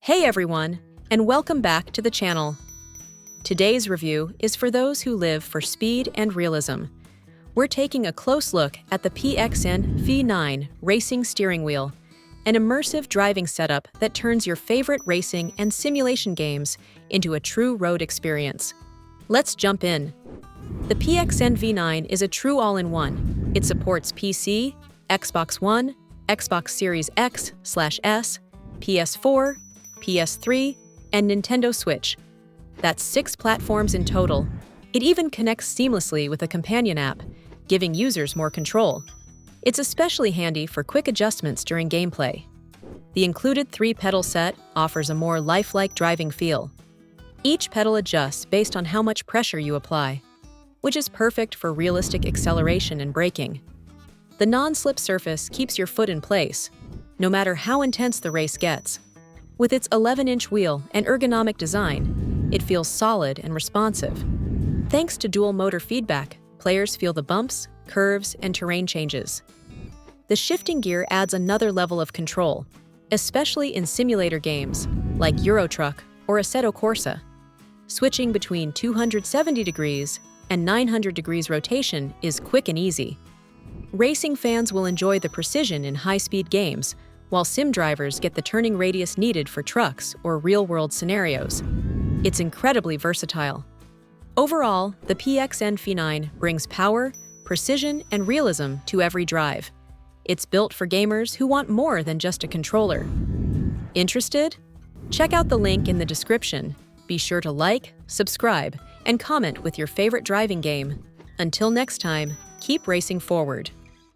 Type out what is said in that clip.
Hey everyone, and welcome back to the channel. Today's review is for those who live for speed and realism. We're taking a close look at the PXN V9 racing steering wheel, an immersive driving setup that turns your favorite racing and simulation games into a true road experience. Let's jump in. The PXN V9 is a true all-in-one. It supports PC, Xbox One, Xbox Series X/S, PS4, PS3, and Nintendo Switch. That's 6 platforms in total. It even connects seamlessly with a companion app, giving users more control. It's especially handy for quick adjustments during gameplay. The included 3-pedal set offers a more lifelike driving feel. Each pedal adjusts based on how much pressure you apply, which is perfect for realistic acceleration and braking. The non-slip surface keeps your foot in place, no matter how intense the race gets. With its 11-inch wheel and ergonomic design, it feels solid and responsive. Thanks to dual motor feedback, players feel the bumps, curves, and terrain changes. The shifting gear adds another level of control, especially in simulator games like Euro Truck or Assetto Corsa. Switching between 270 degrees and 900 degrees rotation is quick and easy. Racing fans will enjoy the precision in high-speed games, while sim drivers get the turning radius needed for trucks or real-world scenarios. It's incredibly versatile. Overall, the PXN V9 brings power, precision, and realism to every drive. It's built for gamers who want more than just a controller. Interested? Check out the link in the description. Be sure to like, subscribe, and comment with your favorite driving game. Until next time, keep racing forward.